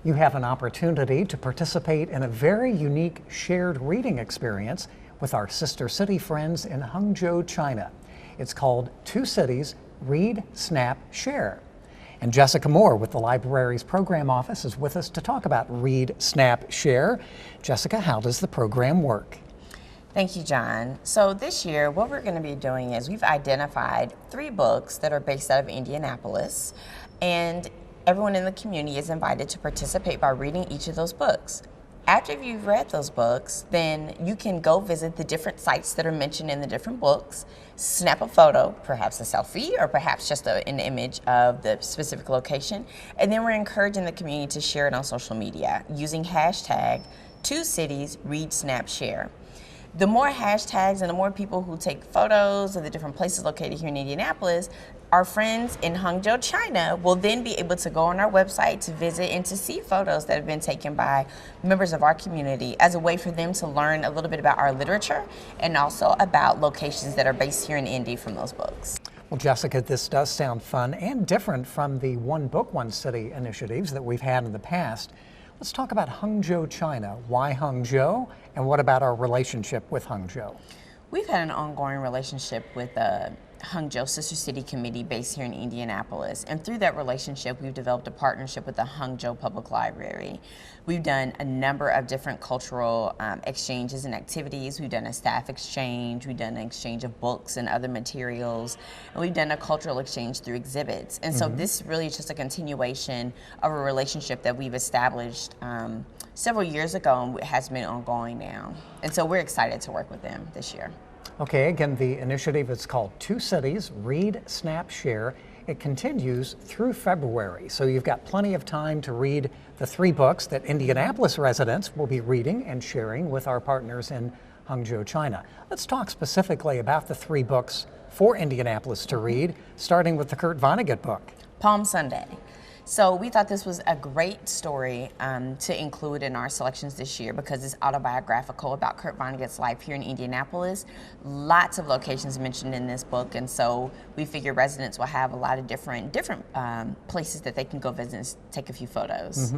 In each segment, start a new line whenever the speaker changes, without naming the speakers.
You have an opportunity to participate in a very unique shared reading experience with our sister city friends in Hangzhou, China. It's called Two Cities, Read, Snap, Share. And Jessica Moore with the library's program office is with us to talk about Read, Snap, Share. Jessica, how does the program work?
Thank you, John. So this year, what we're going to be doing is we've identified 3 books that are based out of Indianapolis, and everyone in the community is invited to participate by reading each of those books. After you've read those books, then you can go visit the different sites that are mentioned in the different books, snap a photo, perhaps a selfie, or perhaps just an image of the specific location, and then we're encouraging the community to share it on social media using hashtag 2cities read snap share. The more hashtags and the more people who take photos of the different places located here in Indianapolis, our friends in Hangzhou, China will then be able to go on our website to visit and to see photos that have been taken by members of our community as a way for them to learn a little bit about our literature and also about locations that are based here in Indy from those books.
Well, Jessica, this does sound fun and different from the One Book, One City initiatives that we've had in the past. Let's talk about Hangzhou, China. Why Hangzhou, and what about our relationship with Hangzhou?
We've had an ongoing relationship with the Hangzhou Sister City Committee based here in Indianapolis, and through that relationship we've developed a partnership with the Hangzhou Public Library. We've done a number of different cultural exchanges and activities. We've done a staff exchange, we've done an exchange of books and other materials, and we've done a cultural exchange through exhibits. And so this really is just a continuation of a relationship that we've established several years ago and has been ongoing now. And so we're excited to work with them this year.
Okay, again, the initiative is called Two Cities, Read, Snap, Share. It continues through February, so you've got plenty of time to read the 3 books that Indianapolis residents will be reading and sharing with our partners in Hangzhou, China. Let's talk specifically about the 3 books for Indianapolis to read, starting with the Kurt Vonnegut book.
Palm Sunday. So we thought this was a great story to include in our selections this year because it's autobiographical about Kurt Vonnegut's life here in Indianapolis. Lots of locations mentioned in this book, and so we figure residents will have a lot of different places that they can go visit and take a few photos.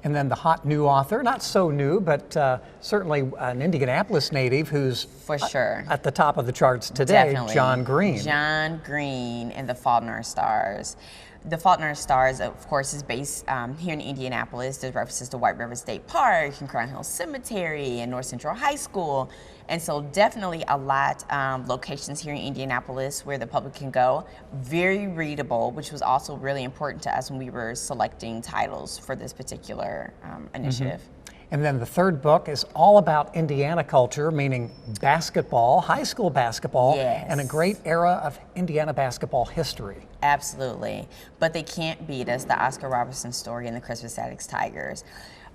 And then the hot new author, not so new, but certainly an Indianapolis native who's
for sure
at the top of the charts today,
Definitely.
John Green.
John Green and The Fault in Our Stars. The Fault in Our Stars, of course, is based here in Indianapolis. There's references to White River State Park and Crown Hill Cemetery and North Central High School. And so definitely a lot of locations here in Indianapolis where the public can go. Very readable, which was also really important to us when we were selecting titles for this particular initiative.
And then the 3rd book is all about Indiana culture, meaning basketball, high school basketball, and a great era of Indiana basketball history.
Absolutely. But they can't beat us, the Oscar Robertson story and the Crispus Attucks Tigers.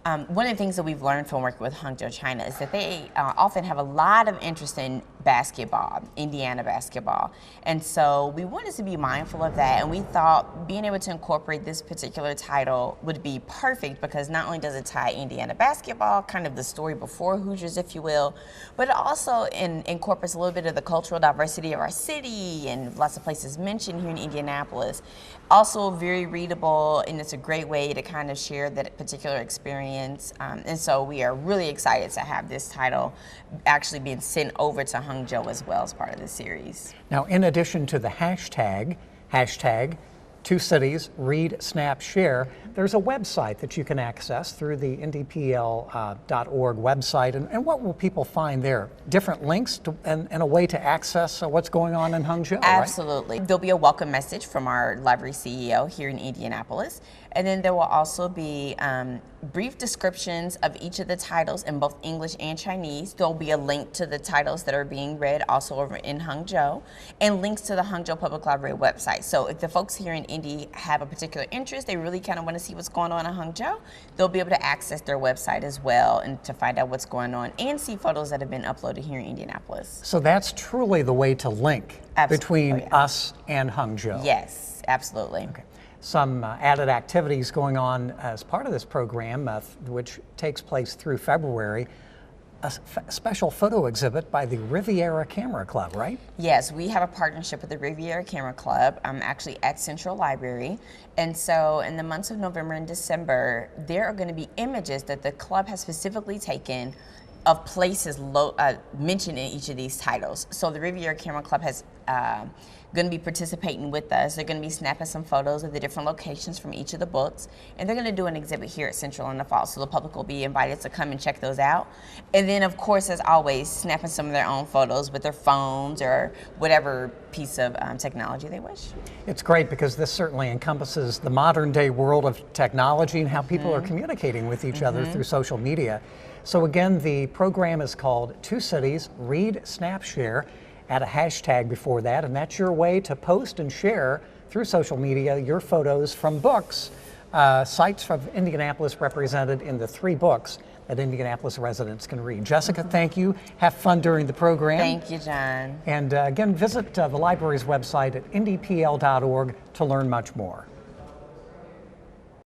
One of the things that we've learned from working with Hangzhou, China is that they often have a lot of interest in basketball, Indiana basketball. And so we wanted to be mindful of that, and we thought being able to incorporate this particular title would be perfect because not only does it tie Indiana basketball, kind of the story before Hoosiers, if you will, but it also incorporates a little bit of the cultural diversity of our city and lots of places mentioned here in Indianapolis. Also very readable, and it's a great way to kind of share that particular experience. And so we are really excited to have this title actually being sent over to Hangzhou as well as part of the series.
Now, in addition to the hashtag 2 Cities, Read, Snap, Share, there's a website that you can access through the indypl.org website. And what will people find there? Different links and a way to access what's going on in Hangzhou,
Absolutely.
Right?
There'll be a welcome message from our library CEO here in Indianapolis. And then there will also be brief descriptions of each of the titles in both English and Chinese. There'll be a link to the titles that are being read also over in Hangzhou, and links to the Hangzhou Public Library website. So if the folks here in Indy have a particular interest, they really kind of want to see what's going on in Hangzhou, they'll be able to access their website as well and to find out what's going on and see photos that have been uploaded here in Indianapolis.
So that's truly the way to link between us and Hangzhou.
Yes, absolutely.
Okay. Some added activities going on as part of this program, which takes place through February. a special photo exhibit by the Riviera Camera Club, right?
Yes, we have a partnership with the Riviera Camera Club. I'm actually at Central Library. And so in the months of November and December, there are going to be images that the club has specifically taken of places mentioned in each of these titles. So the Riviera Camera Club has going to be participating with us. They're going to be snapping some photos of the different locations from each of the books, and they're going to do an exhibit here at Central in the fall, so the public will be invited to come and check those out. And then, of course, as always, snapping some of their own photos with their phones or whatever piece of technology they wish.
It's great because this certainly encompasses the modern day world of technology and how people are communicating with each other through social media. So again, the program is called Two Cities, Read, Snap, Share. Add a hashtag before that, and that's your way to post and share through social media your photos from books, sites from Indianapolis represented in the 3 books that Indianapolis residents can read. Jessica, thank you. Have fun during the program.
Thank you, John.
And again, visit the library's website at indypl.org to learn much more.